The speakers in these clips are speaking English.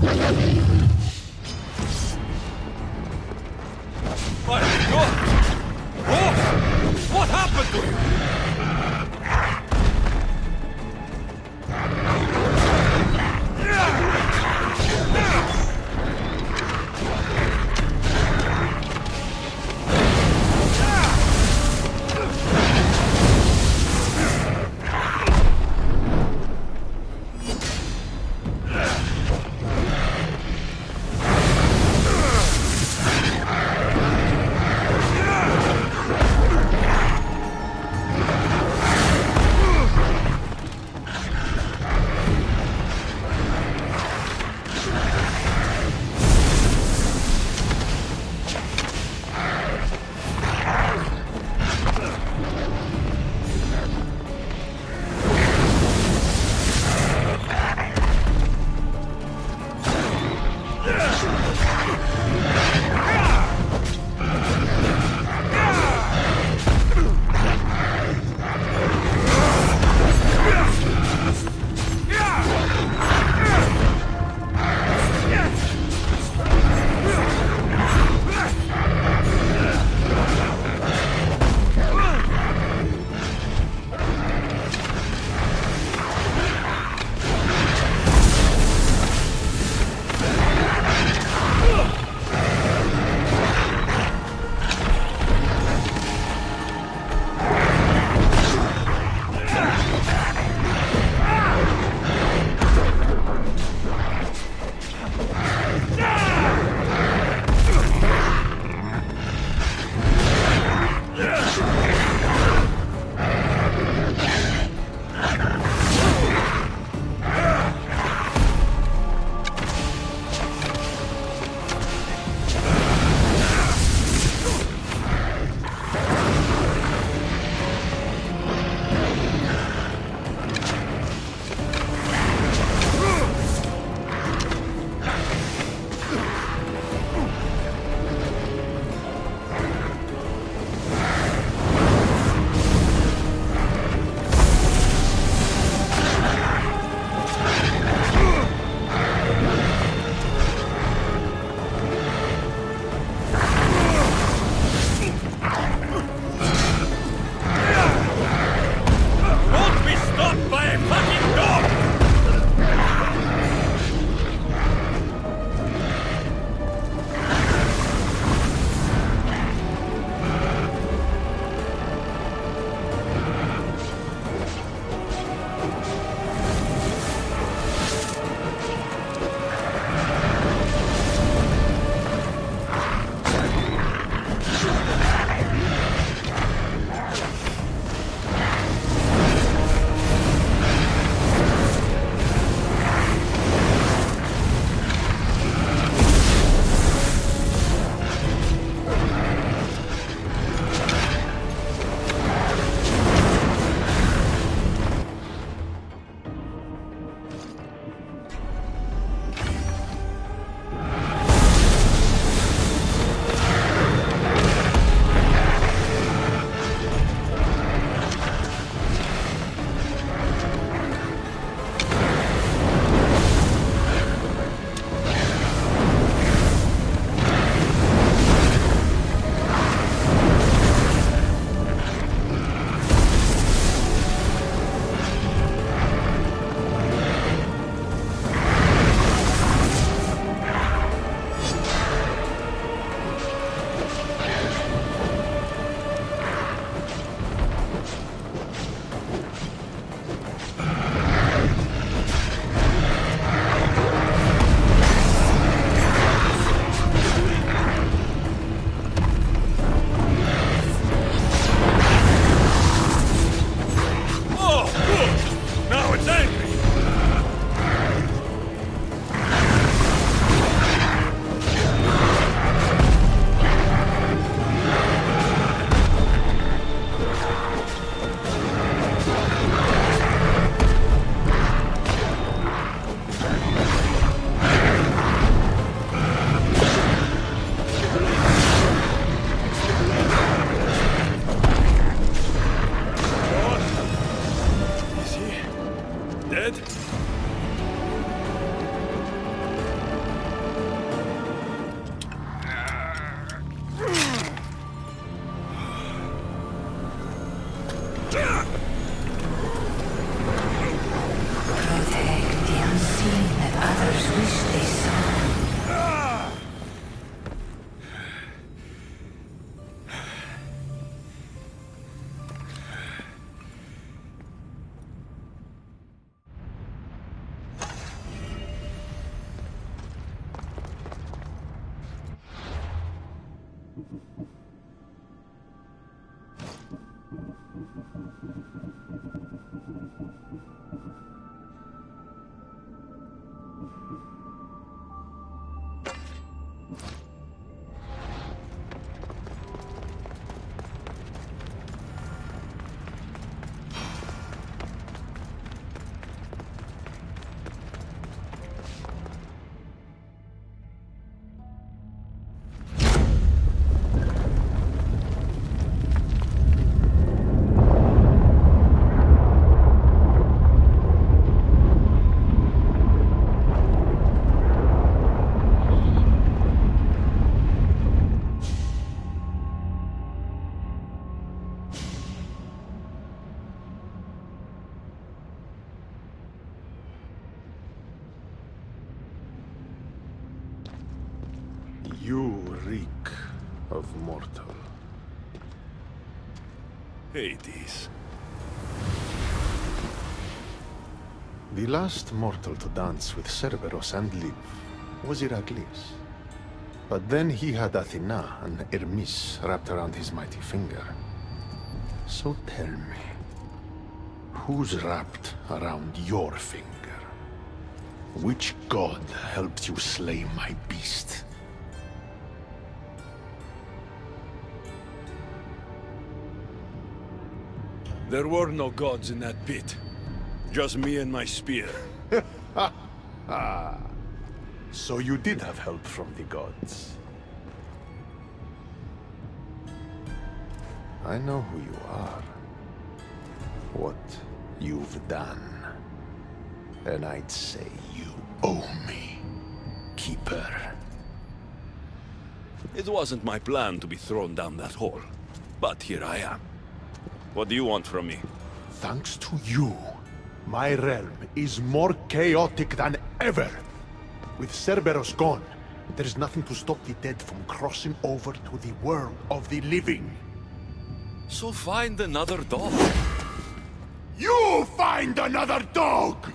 My God! Ross! What happened to you? You reek of mortal. Hades. The last mortal to dance with Cerberus and live was Heracles. But then he had Athena and Hermes wrapped around his mighty finger. So tell me, who's wrapped around your finger? Which god helped you slay my beast? There were no gods in that pit. Just me and my spear. So you did have help from the gods. I know who you are. What you've done. And I'd say you owe me, Keeper. It wasn't my plan to be thrown down that hole. But here I am. What do you want from me? Thanks to you, my realm is more chaotic than ever. With Cerberus gone, there's nothing to stop the dead from crossing over to the world of the living. So find another dog. You find another dog!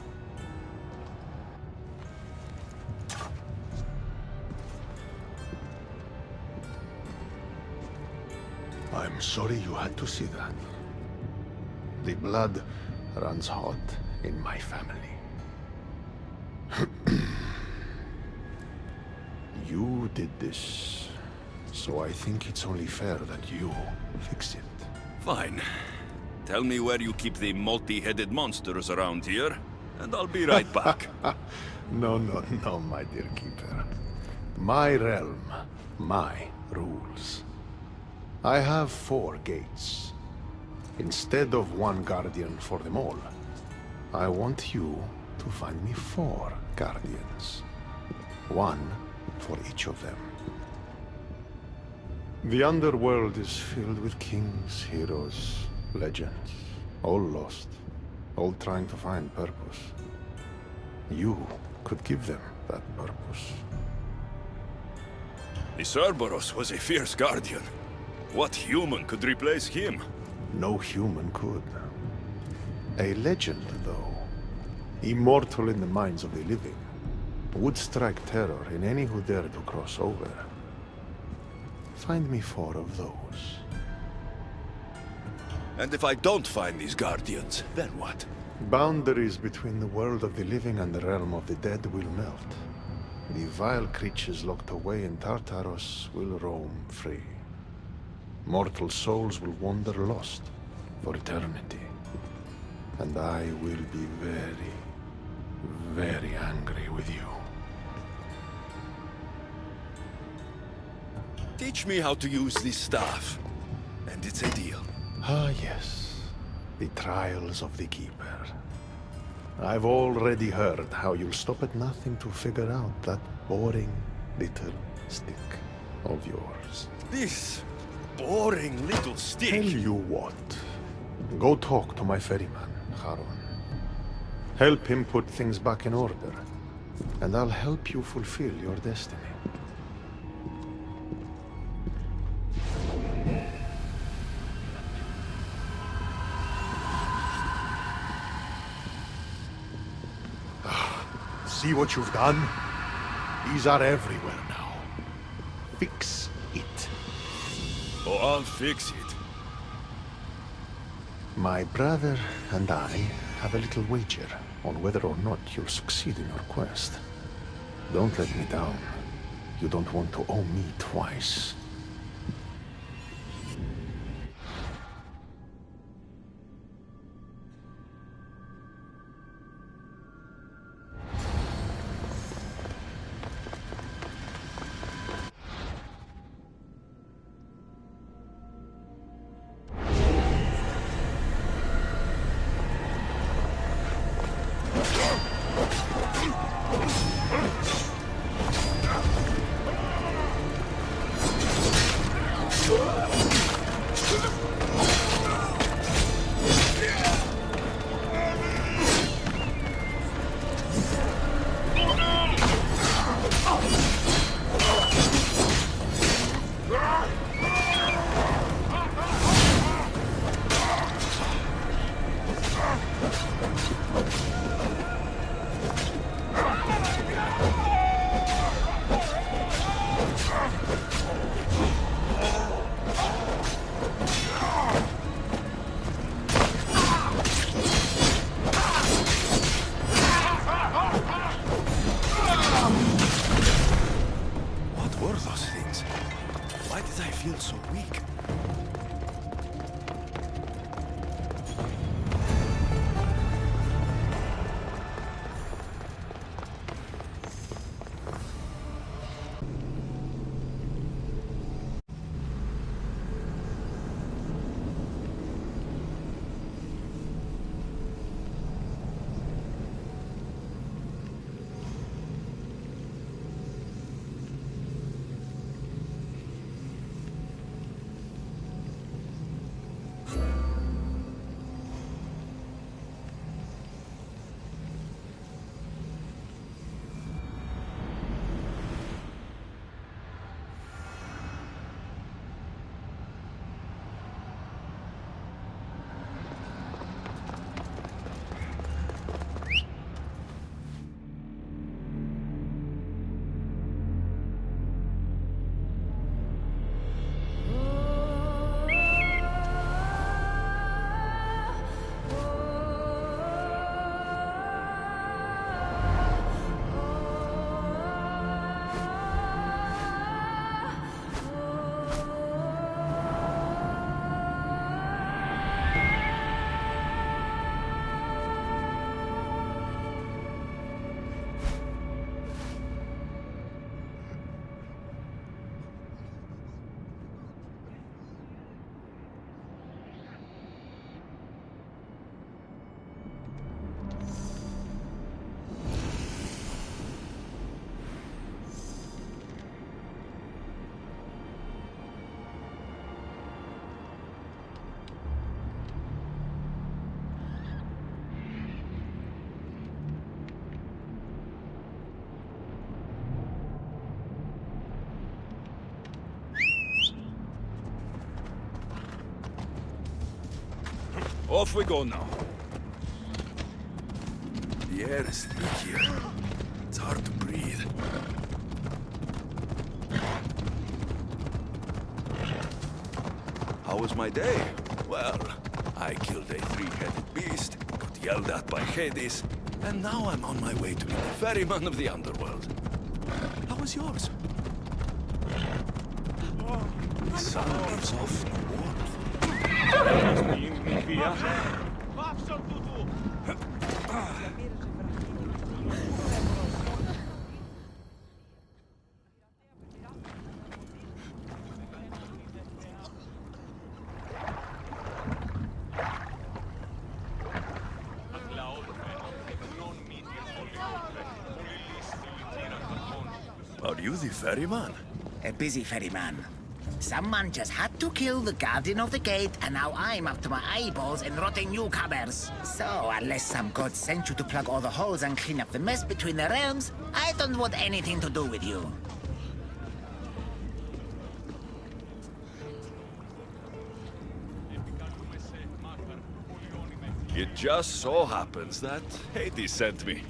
I'm sorry you had to see that. The blood runs hot in my family. You did this, so I think it's only fair that you fix it. Fine. Tell me where you keep the multi-headed monsters around here, and I'll be right back. No, my dear Keeper. My realm, my rules. I have 4 gates. Instead of 1 guardian for them all, I want you to find me 4 guardians. 1 for each of them. The Underworld is filled with kings, heroes, legends, all lost, all trying to find purpose. You could give them that purpose. The Cerberus was a fierce guardian. What human could replace him? No human could. A legend, though, immortal in the minds of the living, would strike terror in any who dare to cross over. Find me 4 of those. And if I don't find these guardians, then what? Boundaries between the world of the living and the realm of the dead will melt. The vile creatures locked away in Tartarus will roam free. Mortal souls will wander lost for eternity. And I will be very, very angry with you. Teach me how to use this staff, and it's a deal. Ah, yes. The trials of the Keeper. I've already heard how you'll stop at nothing to figure out that boring little stick of yours. This boring little stick. Tell you what. Go talk to my ferryman, Charon. Help him put things back in order, and I'll help you fulfill your destiny. See what you've done? These are everywhere now. Fix it. Oh, I'll fix it. My brother and I have a little wager on whether or not you'll succeed in your quest. Don't let me down. You don't want to owe me twice. feel so weak. Off we go now. The air is thick here. It's hard to breathe. How was my day? Well, I killed a three-headed beast, got yelled at by Hades, and now I'm on my way to be the ferryman of the Underworld. How was yours? The sun gives off no warmth. Are you the ferryman? A busy ferryman. Someone just had to kill the guardian of the gate, and now I'm up to my eyeballs in rotting newcomers. So, unless some god sent you to plug all the holes and clean up the mess between the realms, I don't want anything to do with you. It just so happens that Hades sent me.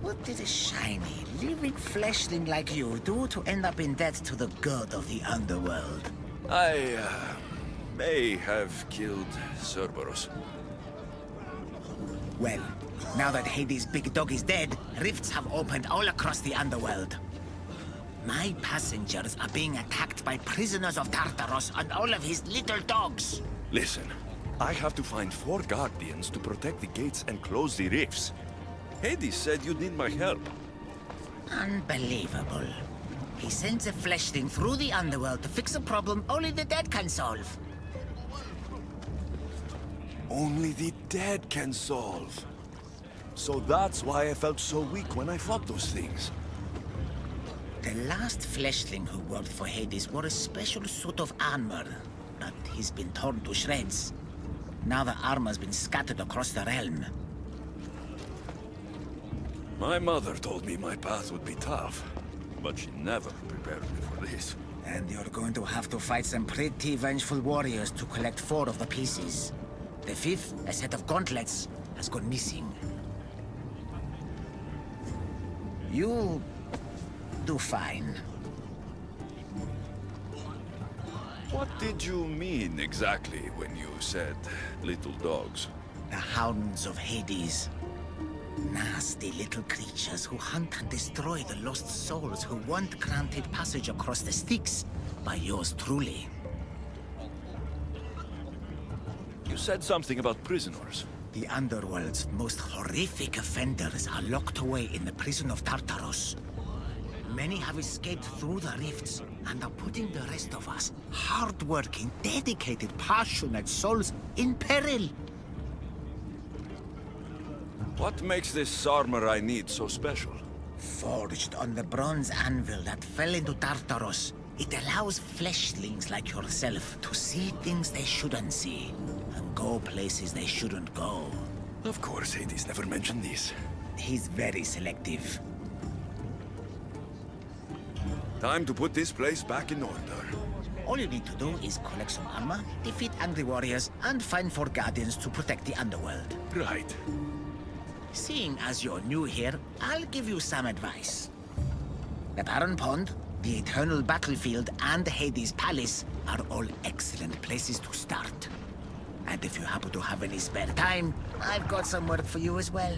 What did a shiny, living fleshling like you do to end up in debt to the god of the Underworld? I may have killed Cerberus. Well, now that Hades' big dog is dead, rifts have opened all across the Underworld. My passengers are being attacked by prisoners of Tartaros and all of his little dogs. Listen, I have to find 4 guardians to protect the gates and close the rifts. Hades said you'd need my help. Unbelievable. He sends a fleshling through the Underworld to fix a problem only the dead can solve. Only the dead can solve. So that's why I felt so weak when I fought those things. The last fleshling who worked for Hades wore a special suit of armor, but he's been torn to shreds. Now the armor's been scattered across the realm. My mother told me my path would be tough, but she never prepared me for this. And you're going to have to fight some pretty vengeful warriors to collect 4 of the pieces. The 5th, a set of gauntlets, has gone missing. You'll do fine. What did you mean exactly when you said little dogs? The hounds of Hades. Nasty little creatures who hunt and destroy the lost souls who weren't granted passage across the Styx by yours truly. You said something about prisoners. The Underworld's most horrific offenders are locked away in the prison of Tartarus. Many have escaped through the rifts and are putting the rest of us, hard-working, dedicated, passionate souls, in peril. What makes this armor I need so special? Forged on the bronze anvil that fell into Tartarus, it allows fleshlings like yourself to see things they shouldn't see, and go places they shouldn't go. Of course, Hades never mentioned these. He's very selective. Time to put this place back in order. All you need to do is collect some armor, defeat angry warriors, and find 4 guardians to protect the Underworld. Right. Seeing as you're new here, I'll give you some advice. The Barren Pond, the Eternal Battlefield, and Hades Palace are all excellent places to start. And if you happen to have any spare time, I've got some work for you as well.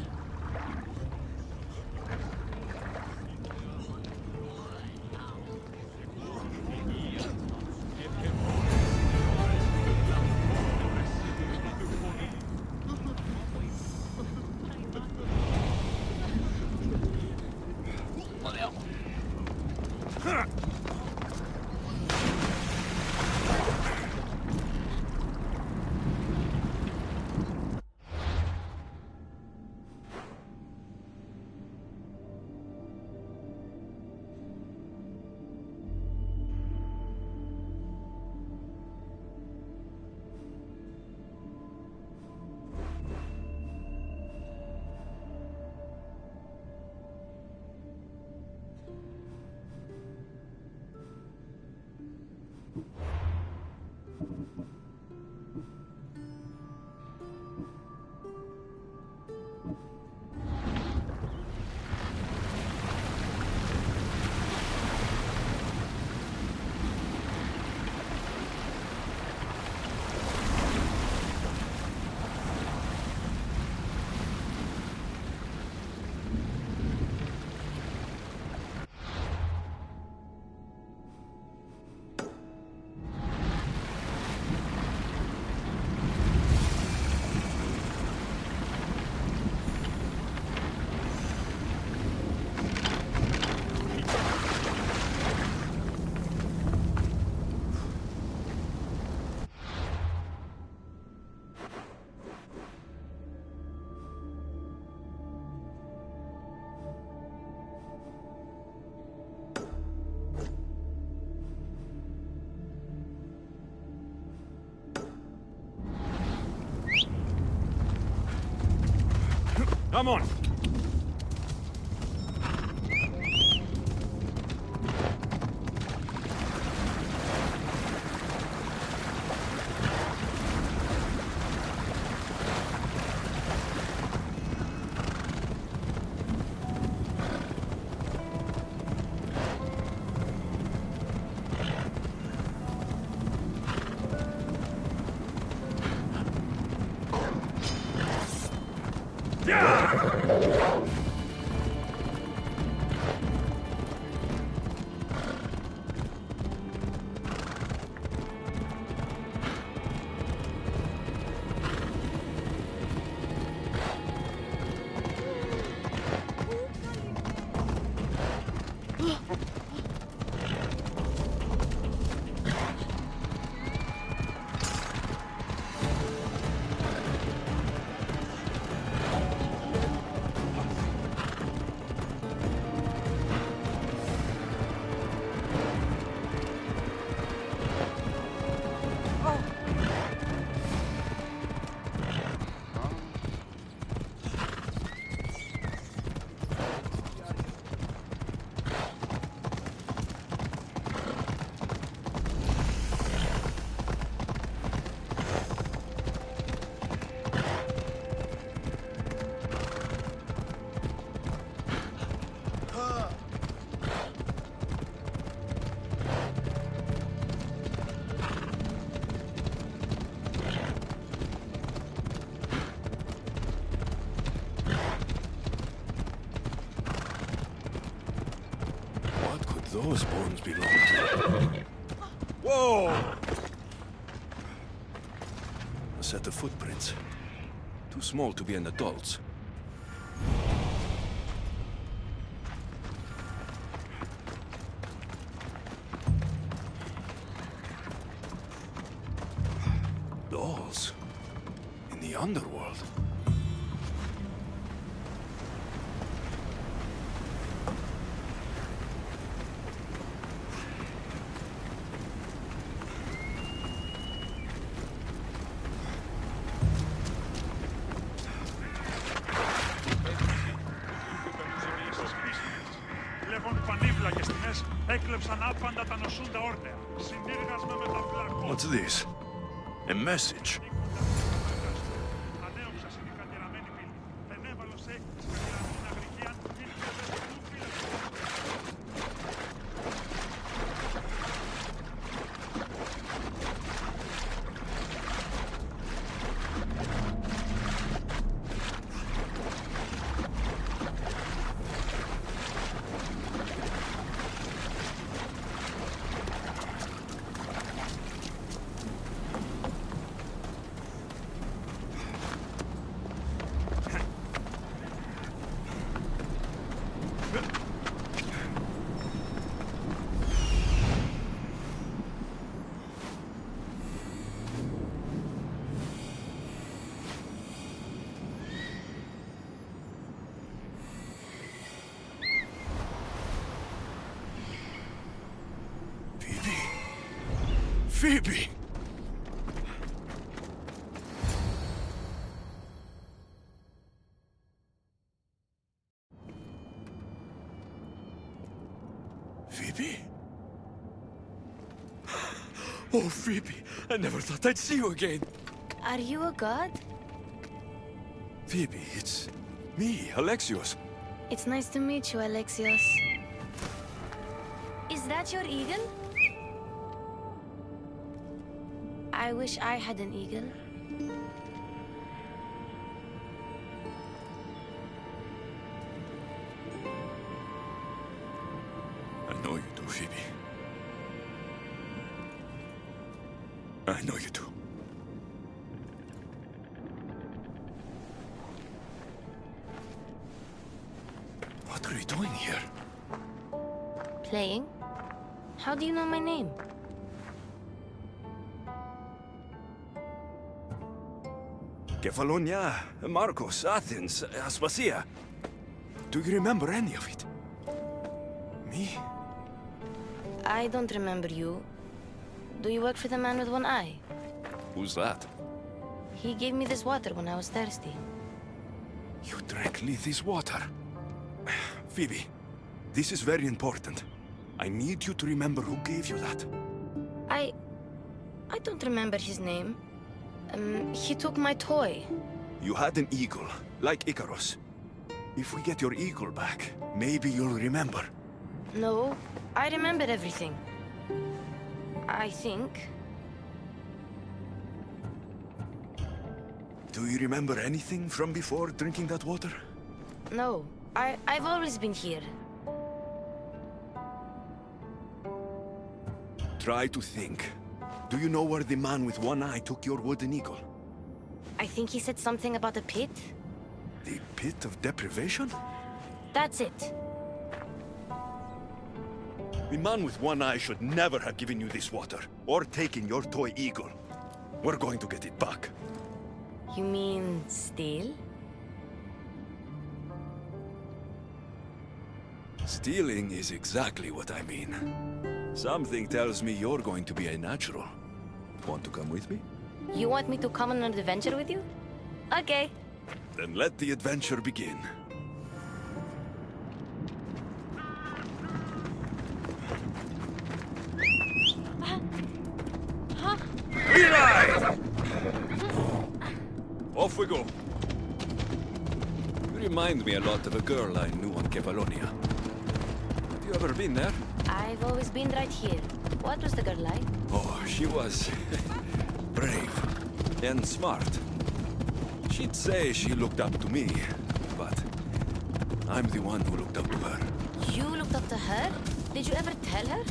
Come on! Those bones belong to... Whoa! A set of footprints. Too small to be an adult's. Dolls. In the Underworld. What's this? A message? Phoebe! Phoebe? Oh, Phoebe, I never thought I'd see you again. Are you a god? Phoebe, it's me, Alexios. It's nice to meet you, Alexios. Is that your eagle? I wish I had an eagle. I know you do, Phoebe. I know you do. What are you doing here? Playing? How do you know my name? Kefalonia, Marcos, Athens, Aspasia. Do you remember any of it? Me? I don't remember you. Do you work for the man with one eye? Who's that? He gave me this water when I was thirsty. You drank Lethi's water. Phoebe, this is very important. I need you to remember who gave you that. I don't remember his name. He took my toy. You had an eagle, like Icarus. If we get your eagle back, maybe you'll remember. No, I remember everything. I think. Do you remember anything from before drinking that water? No, I've always been here. Try to think. Do you know where the man with one eye took your wooden eagle? I think he said something about a pit. The pit of deprivation? That's it. The man with one eye should never have given you this water, or taken your toy eagle. We're going to get it back. You mean steal? Stealing is exactly what I mean. Something tells me you're going to be a natural. Want to come with me? You want me to come on an adventure with you? Okay. Then let the adventure begin. Eli! Off we go. You remind me a lot of a girl I knew on Kefalonia. Have you ever been there? I've always been right here. What was the girl like? Oh, she was brave and smart. She'd say she looked up to me, but I'm the one who looked up to her. You looked up to her? Did you ever tell her?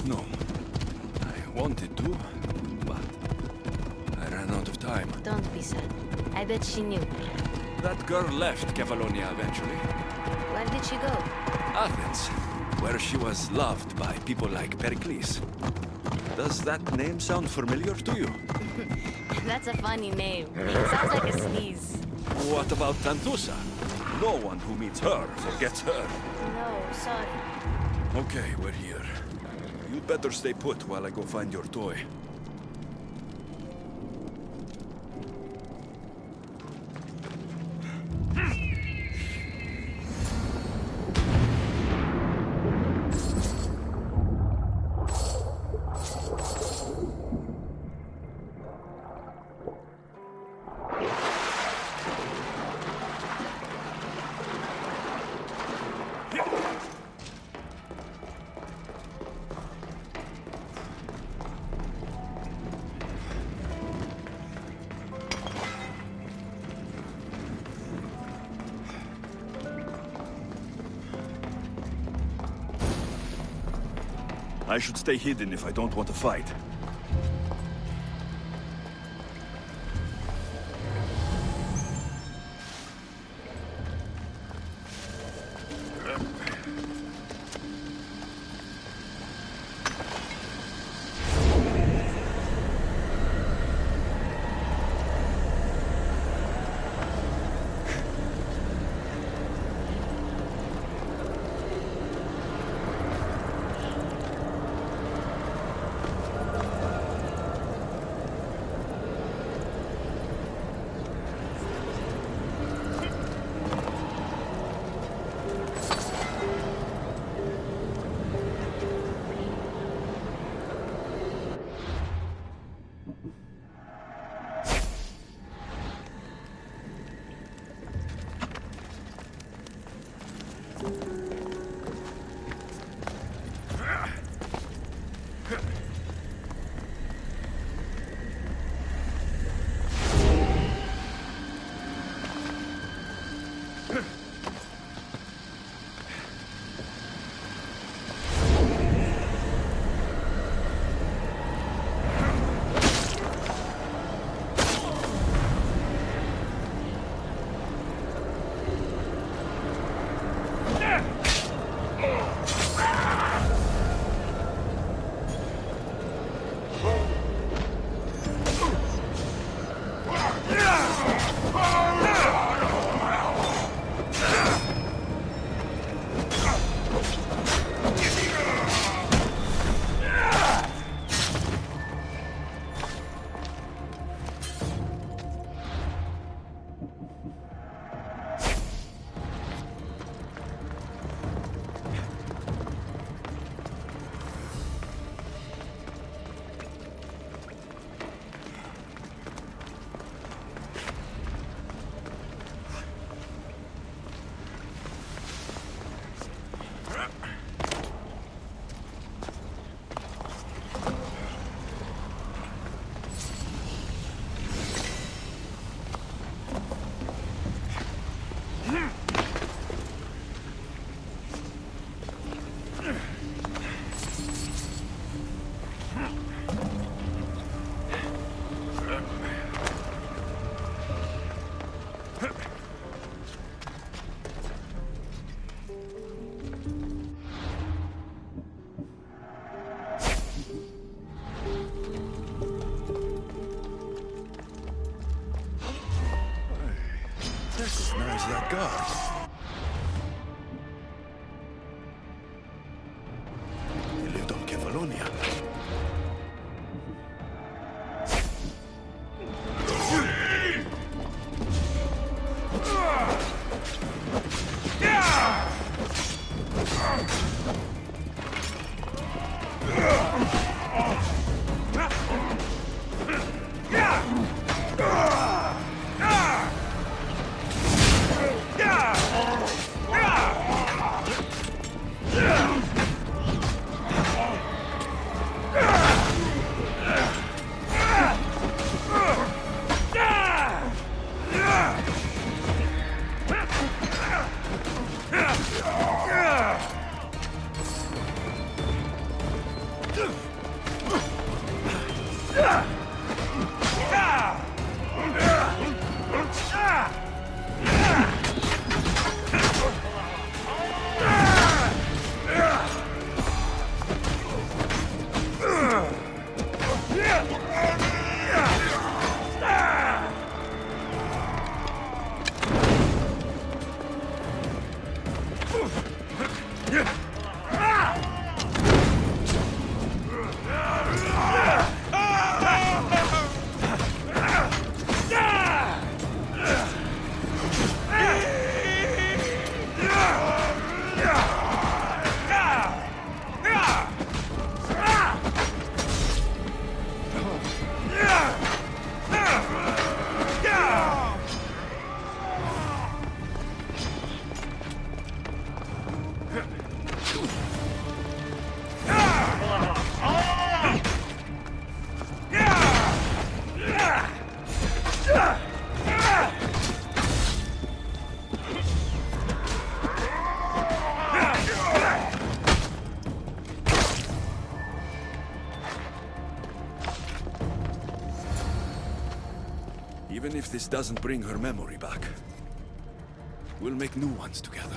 No, I wanted to, but I ran out of time. Don't be sad. I bet she knew. That girl left Kefalonia eventually. Where did she go? Athens, where she was loved by people like Pericles. Does that name sound familiar to you? That's a funny name. It sounds like a sneeze. What about Tanthusa? No one who meets her forgets her. No, sorry. Okay, we're here. You'd better stay put while I go find your toy. I should stay hidden if I don't want to fight. Recognize that guard. He lived on Kefalonia. Even if this doesn't bring her memory back, we'll make new ones together.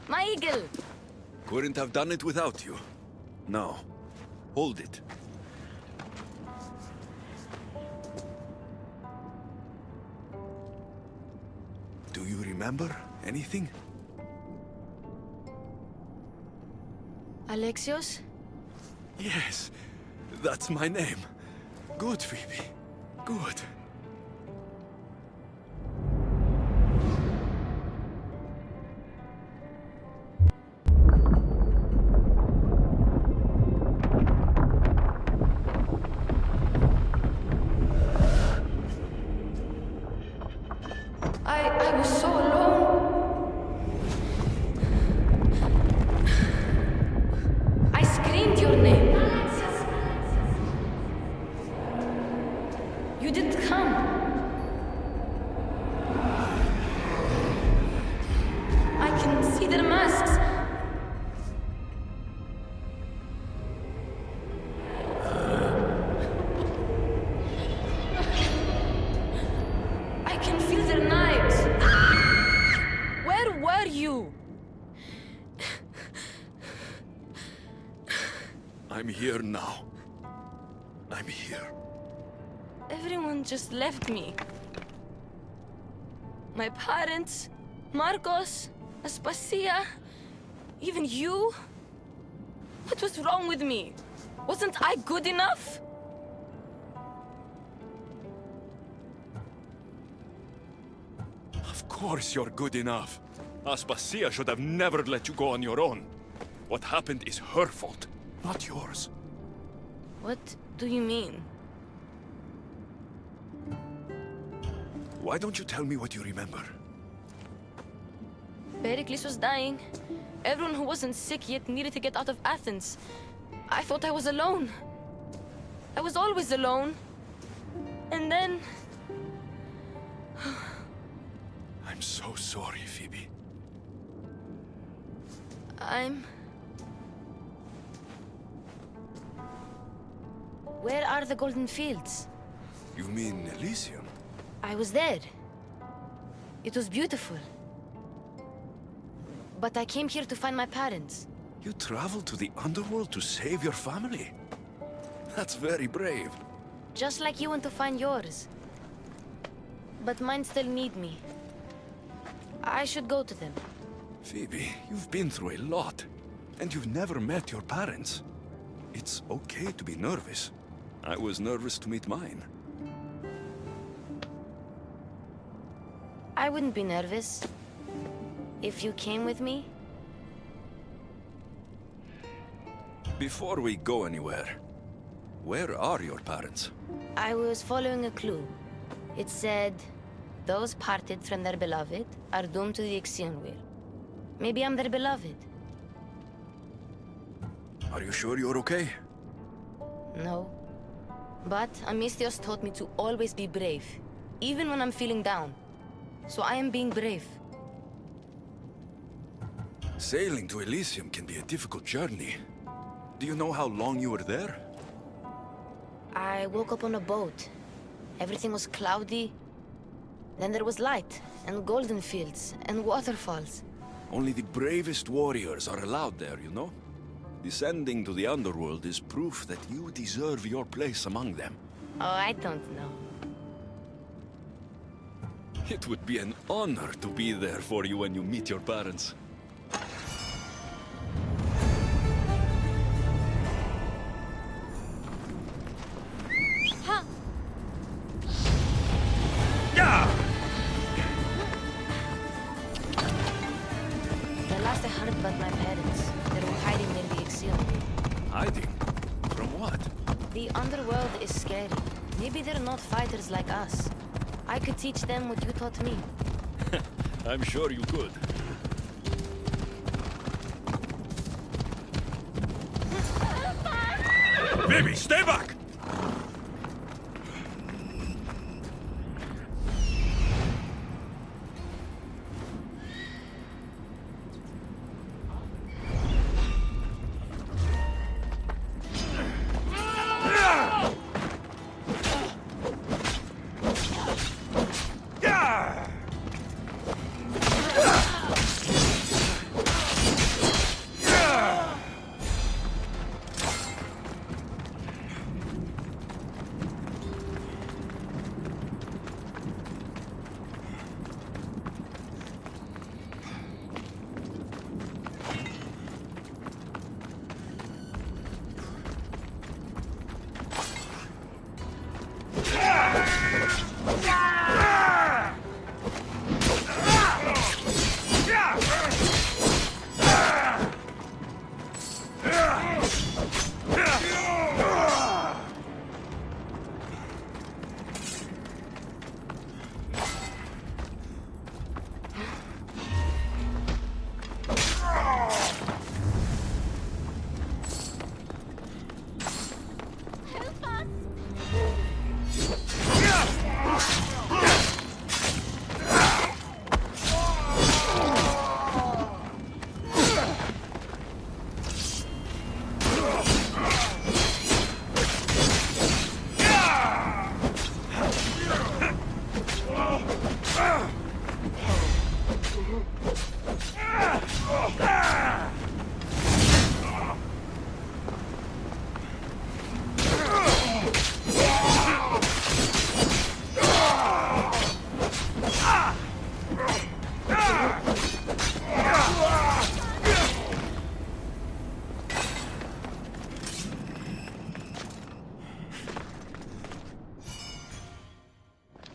My eagle! Couldn't have done it without you. Now, hold it. Do you remember anything? Alexios? Yes, that's my name. Good, Phoebe. Good. I was so alone. I screamed your name. You didn't come. I can see their masks. I can feel their knives. Where were you? I'm here now. I'm here. Everyone just left me. My parents, Marcos, Aspasia, even you. What was wrong with me? Wasn't I good enough? Of course you're good enough. Aspasia should have never let you go on your own. What happened is her fault, not yours. What do you mean? Why don't you tell me what you remember? Pericles was dying. Everyone who wasn't sick yet needed to get out of Athens. I thought I was alone. I was always alone. And then... I'm so sorry, Phoebe. Where are the golden fields? You mean Elysium? I was there. It was beautiful. But I came here to find my parents. You traveled to the Underworld to save your family? That's very brave. Just like you went to find yours. But mine still need me. I should go to them. Phoebe, you've been through a lot. And you've never met your parents. It's okay to be nervous. I was nervous to meet mine. I wouldn't be nervous. If you came with me. Before we go anywhere, where are your parents? I was following a clue. It said, those parted from their beloved are doomed to the Ixion wheel. Maybe I'm their beloved. Are you sure you're okay? No. But Amistios taught me to always be brave, even when I'm feeling down. So I am being brave. Sailing to Elysium can be a difficult journey. Do you know how long you were there? I woke up on a boat. Everything was cloudy. Then there was light, and golden fields, and waterfalls. Only the bravest warriors are allowed there, you know? Descending to the Underworld is proof that you deserve your place among them. Oh, I don't know. It would be an honor to be there for you when you meet your parents. Ha! Yeah! The last I heard about my parents, they were hiding near the Ixion wheel. Hiding? From what? The Underworld is scary. Maybe they're not fighters like us. I could teach them what you taught me. I'm sure you could. Baby, stay back!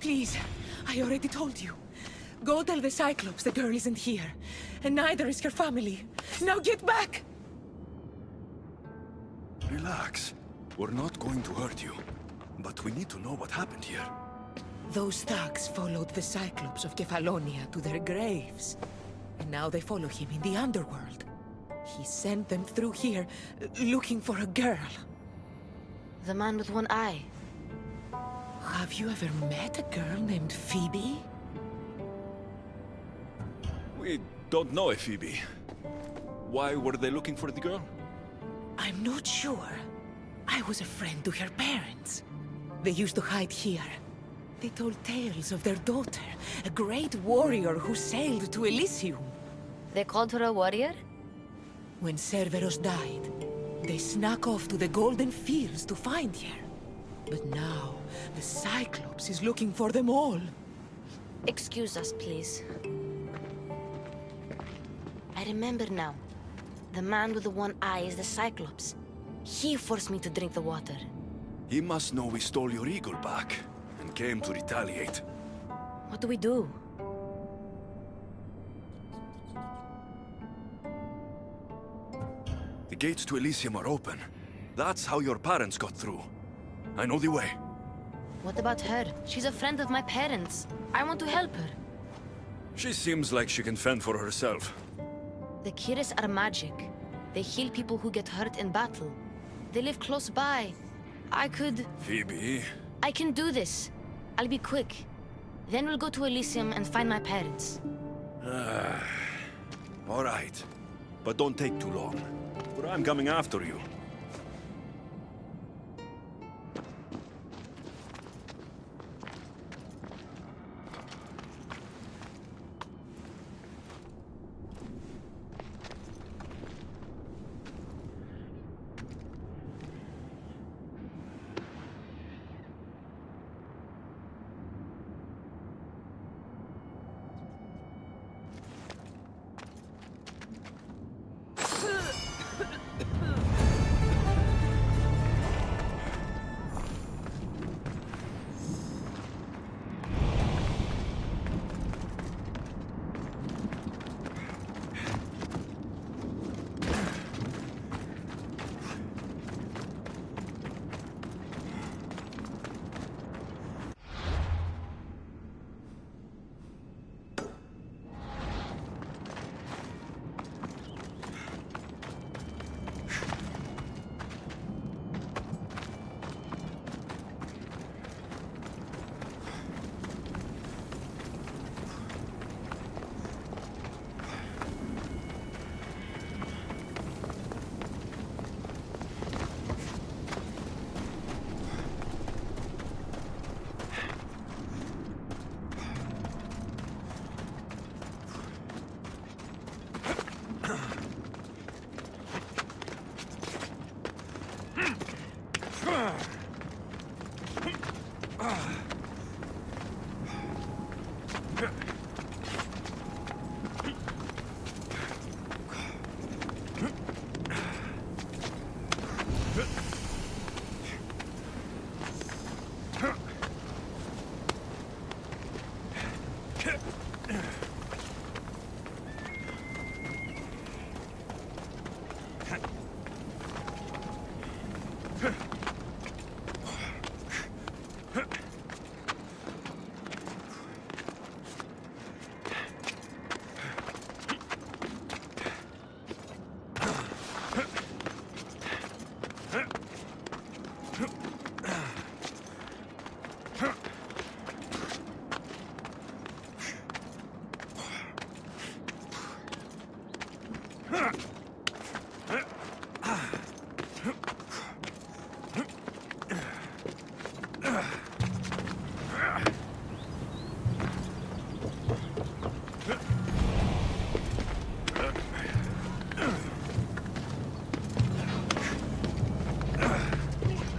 Please, I already told you. Go tell the Cyclops the girl isn't here, and neither is her family. Now get back! Relax. We're not going to hurt you. But we need to know what happened here. Those thugs followed the Cyclops of Kefalonia to their graves. And now they follow him in the Underworld. He sent them through here, looking for a girl. The man with one eye. Have you ever met a girl named Phoebe? We don't know a Phoebe. Why were they looking for the girl? I'm not sure. I was a friend to her parents. They used to hide here. They told tales of their daughter, a great warrior who sailed to Elysium. They called her a warrior? When Cerberus died, they snuck off to the Golden Fields to find her. But now, the Cyclops is looking for them all. Excuse us, please. I remember now. The man with the one eye is the Cyclops. He forced me to drink the water. He must know we stole your eagle back, and came to retaliate. What do we do? The gates to Elysium are open. That's how your parents got through. I know the way. What about her? She's a friend of my parents. I want to help her. She seems like she can fend for herself. The Kiris are magic. They heal people who get hurt in battle. They live close by. I can do this. I'll be quick. Then we'll go to Elysium and find my parents. All right. But don't take too long, or I'm coming after you.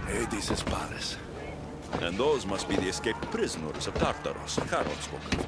Hades' palace. And those must be the escaped prisoners of Tartaros Charon spoke of.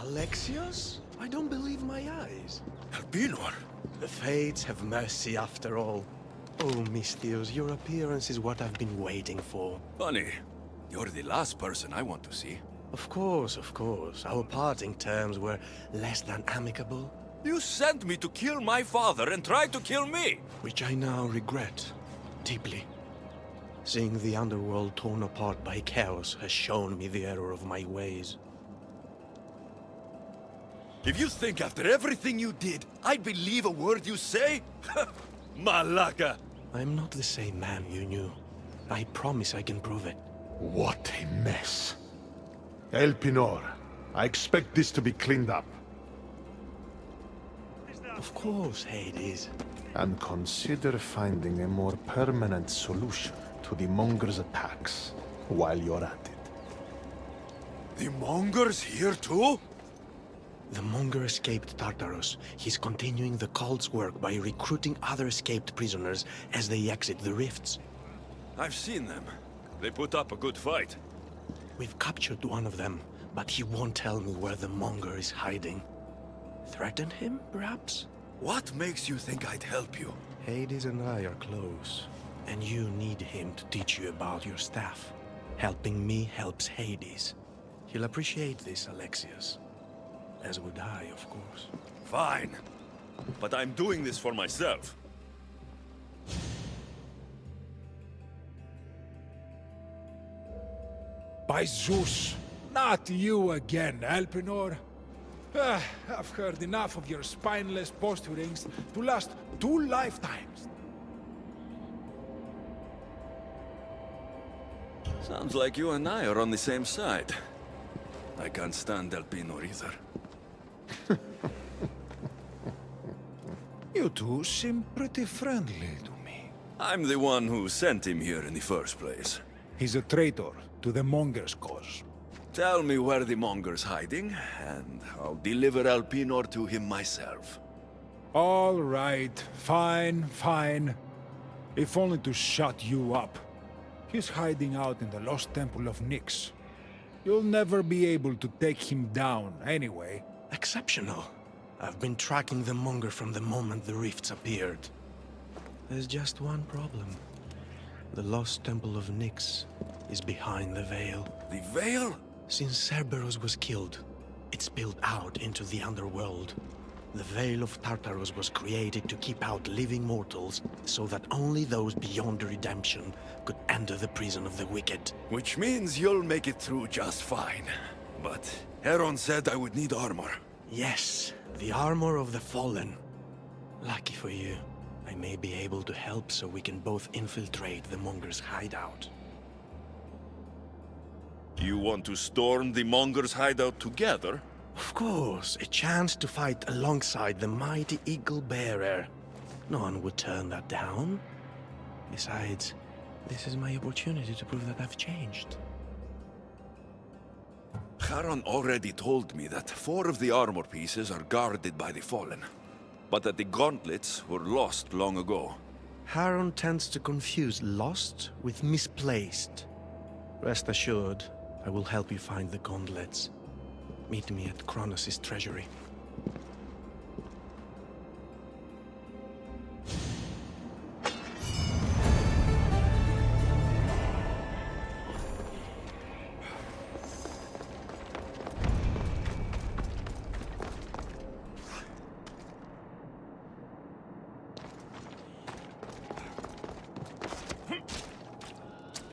Alexios? I don't believe my eyes. Albinor? The Fates have mercy after all. Oh, Misthios, your appearance is what I've been waiting for. Funny. You're the last person I want to see. Of course, of course. Our parting terms were less than amicable. You sent me to kill my father and tried to kill me! Which I now regret. Deeply. Seeing the Underworld torn apart by chaos has shown me the error of my ways. If you think after everything you did, I'd believe a word you say? Malaka! I'm not the same man you knew. I promise I can prove it. What a mess. Elpinor, I expect this to be cleaned up. Of course, Hades. And consider finding a more permanent solution to the Monger's attacks while you're at it. The Mongers here too? The Monger escaped Tartarus. He's continuing the cult's work by recruiting other escaped prisoners as they exit the rifts. I've seen them. They put up a good fight. We've captured one of them, but he won't tell me where the Monger is hiding. Threaten him, perhaps? What makes you think I'd help you? Hades and I are close, and you need him to teach you about your staff. Helping me helps Hades. He'll appreciate this, Alexius. As would I, of course. Fine. But I'm doing this for myself. By Zeus, not you again, Elpenor. I've heard enough of your spineless posturings to last 2 lifetimes. Sounds like you and I are on the same side. I can't stand Elpenor either. You two seem pretty friendly to me. I'm the one who sent him here in the first place. He's a traitor to the Monger's cause. Tell me where the Monger's hiding, and I'll deliver Elpenor to him myself. All right, fine, fine. If only to shut you up. He's hiding out in the lost temple of Nyx. You'll never be able to take him down, anyway. Exceptional. I've been tracking the Monger from the moment the rifts appeared. There's just one problem. The lost temple of Nyx is behind the Veil. The Veil? Since Cerberus was killed, it spilled out into the Underworld. The Veil of Tartarus was created to keep out living mortals, so that only those beyond redemption could enter the prison of the wicked. Which means you'll make it through just fine. But Heron said I would need armor. Yes, the armor of the Fallen. Lucky for you, I may be able to help so we can both infiltrate the Monger's hideout. You want to storm the Monger's hideout together? Of course, a chance to fight alongside the mighty Eagle Bearer. No one would turn that down. Besides, this is my opportunity to prove that I've changed. Charon already told me that 4 of the armor pieces are guarded by the Fallen, but that the gauntlets were lost long ago. Charon tends to confuse lost with misplaced. Rest assured, I will help you find the gauntlets. Meet me at Kronos' treasury.